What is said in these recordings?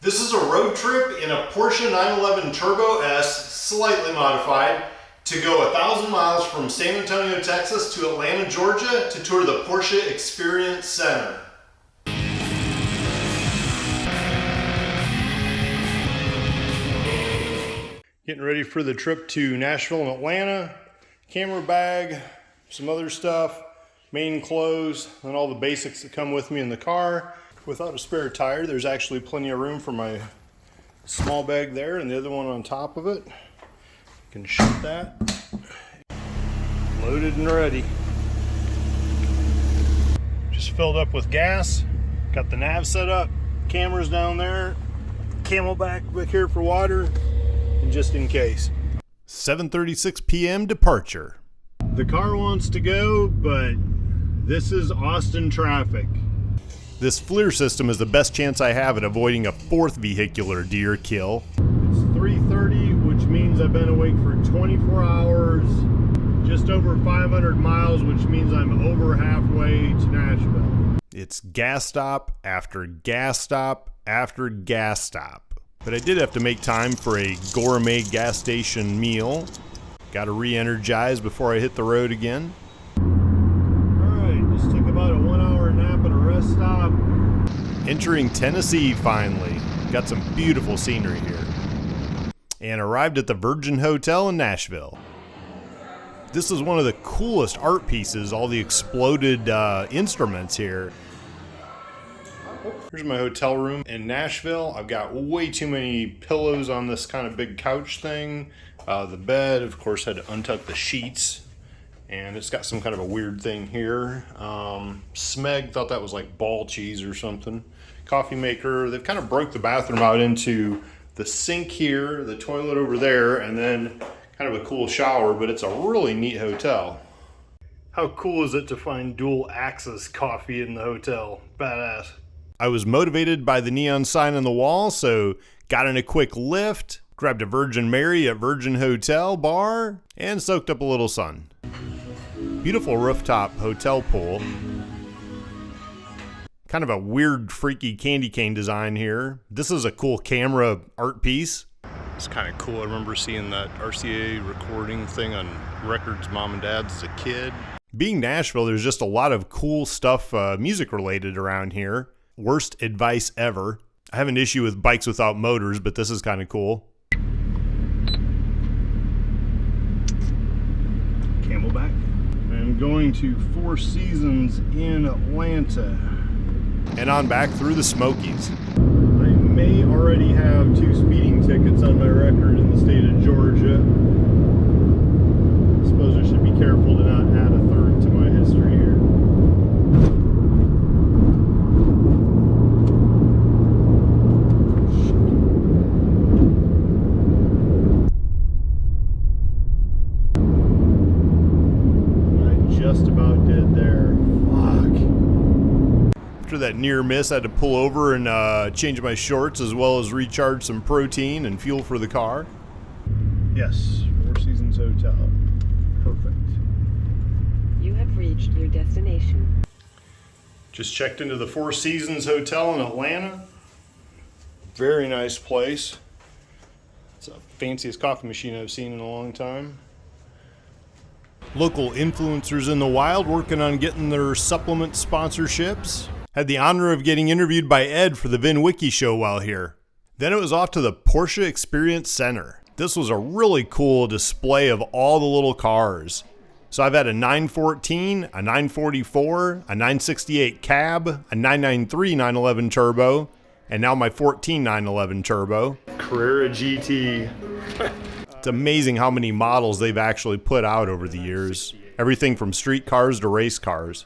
This is a road trip in a Porsche 911 Turbo S, slightly modified, to go 1,000 miles from San Antonio, Texas to Atlanta, Georgia to tour the Porsche Experience Center. Getting ready for the trip to Nashville and Atlanta. Camera bag, some other stuff, main clothes, and all the basics that come with me in the car. Without a spare tire, there's actually plenty of room for my small bag there and the other one on top of it. Can shut that. Loaded and ready. Just filled up with gas. Got the nav set up. Cameras down there. Camelback back here for water. And just in case. 7:36 p.m. departure. The car wants to go, but this is Austin traffic. This FLIR system is the best chance I have at avoiding a fourth vehicular deer kill. It's 3:30, which means I've been awake for 24 hours, just over 500 miles, which means I'm over halfway to Nashville. It's gas stop after gas stop after gas stop. But I did have to make time for a gourmet gas station meal. Got to re-energize before I hit the road again. Alright, just took about a 1 hour nap at a rest stop. Entering Tennessee finally. Got some beautiful scenery here. And arrived at the Virgin Hotel in Nashville. This is one of the coolest art pieces, all the exploded instruments here. Here's my hotel room in Nashville. I've got way too many pillows on this kind of big couch thing. The bed, of course, had to untuck the sheets. And it's got some kind of a weird thing here. Smeg thought that was like ball cheese or something. Coffee maker. They've kind of broke the bathroom out into the sink here, the toilet over there, and then kind of a cool shower, but it's a really neat hotel. How cool is it to find dual access coffee in the hotel? Badass. I was motivated by the neon sign on the wall, so got in a quick lift, grabbed a Virgin Mary at Virgin Hotel bar, and soaked up a little sun. Beautiful rooftop hotel pool. Kind of a weird, freaky candy cane design here. This is a cool camera art piece. It's kind of cool. I remember seeing that RCA recording thing on records mom and dad's as a kid. Being Nashville, there's just a lot of cool stuff music related around here. Worst advice ever. I have an issue with bikes without motors, but this is kind of cool. Camelback. I'm going to Four Seasons in Atlanta. And on back through the Smokies. I may already have 2 speeding tickets on my record in the state of Georgia. I suppose I should be careful to not add a third to my history here. Just about did there. Fuck. After that near miss, I had to pull over and change my shorts as well as recharge some protein and fuel for the car. Yes, Four Seasons Hotel. Perfect. You have reached your destination. Just checked into the Four Seasons Hotel in Atlanta. Very nice place. It's the fanciest coffee machine I've seen in a long time. Local influencers in the wild working on getting their supplement sponsorships. Had the honor of getting interviewed by Ed for the Vinwiki show while here. Then it was off to the Porsche Experience Center. This was a really cool display of all the little cars. So I've had a 914, a 944, a 968 cab, a 993 911 Turbo, and now my 14 911 Turbo. Carerra GT. It's amazing how many models they've actually put out over the years. Everything from street cars to race cars.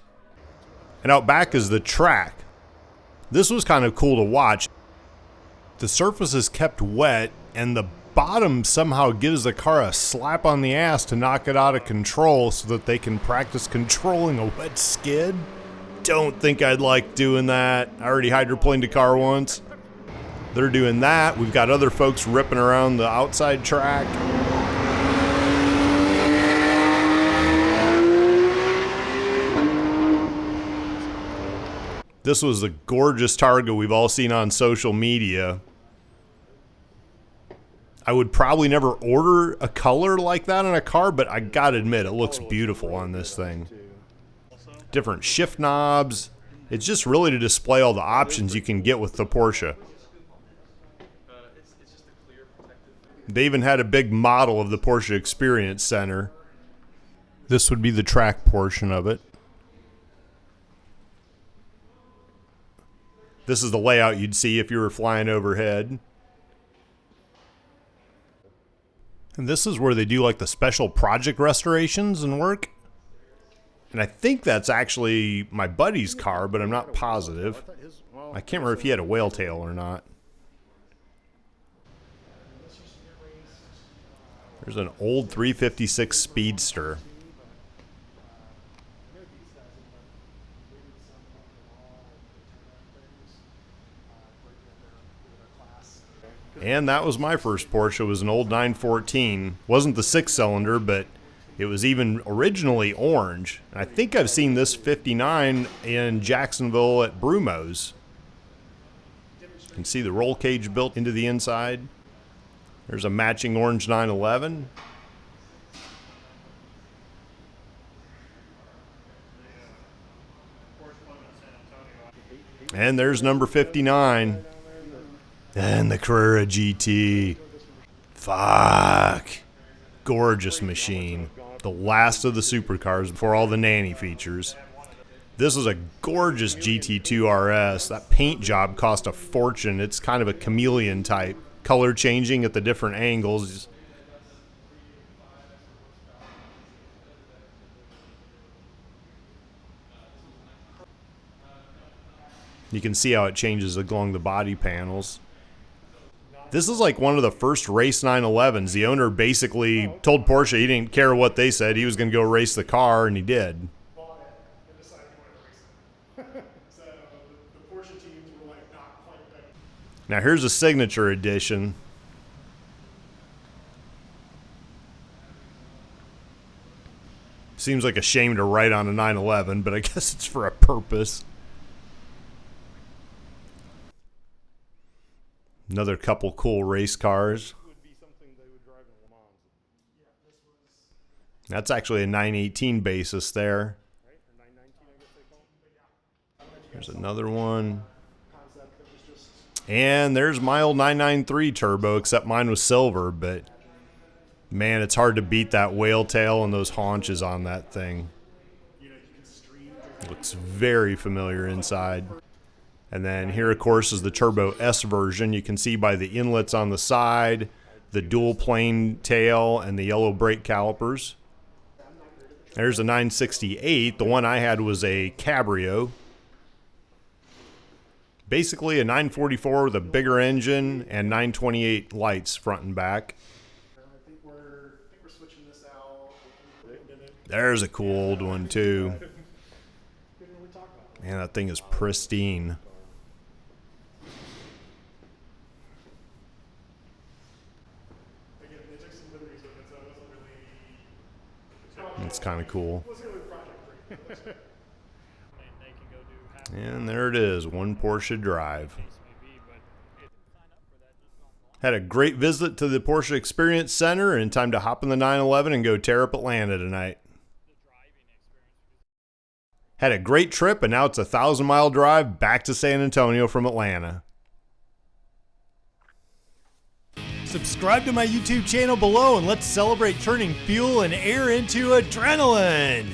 And out back is the track. This was kind of cool to watch. The surface is kept wet and the bottom somehow gives the car a slap on the ass to knock it out of control so that they can practice controlling a wet skid. Don't think I'd like doing that. I already hydroplaned a car once. They're doing that. We've got other folks ripping around the outside track. This was the gorgeous Targa we've all seen on social media. I would probably never order a color like that on a car, but I gotta admit, it looks beautiful on this thing. Different shift knobs. It's just really to display all the options you can get with the Porsche. They even had a big model of the Porsche Experience Center. This would be the track portion of it. This is the layout you'd see if you were flying overhead. And this is where they do like the special project restorations and work. And I think that's actually my buddy's car, but I'm not positive. I can't remember if he had a whale tail or not. There's an old 356 Speedster. And that was my first Porsche. It was an old 914. Wasn't the 6-cylinder, but it was even originally orange. And I think I've seen this 59 in Jacksonville at Brumo's. You can see the roll cage built into the inside. There's a matching orange 911. And there's number 59. And the Carerra GT. Fuck. Gorgeous machine. The last of the supercars before all the nanny features. This is a gorgeous GT2RS. That paint job cost a fortune. It's kind of a chameleon type. Color changing at the different angles. You can see how it changes along the body panels. This is like one of the first race 911s. The owner basically told Porsche he didn't care what they said. He was going to go race the car, and he did. Now here's a signature edition. Seems like a shame to write on a 911, but I guess it's for a purpose. Another couple cool race cars. That's actually a 918 basis there. There's another one. And there's my old 993 turbo, except mine was silver, but man, it's hard to beat that whale tail and those haunches on that thing. Looks very familiar inside. And then here, of course, is the Turbo S version. You can see by the inlets on the side, the dual plane tail, and the yellow brake calipers. There's a 968. The one I had was a Cabrio. Basically a 944 with a bigger engine and 928 lights front and back. There's a cool old one too. Man, that thing is pristine. It's kind of cool. And there it is, One Porsche Drive. Had a great visit to the Porsche Experience Center, and time to hop in the 911 and go tear up Atlanta tonight. Had a great trip, and now it's a 1,000-mile drive back to San Antonio from Atlanta. Subscribe to my YouTube channel below, and let's celebrate turning fuel and air into adrenaline.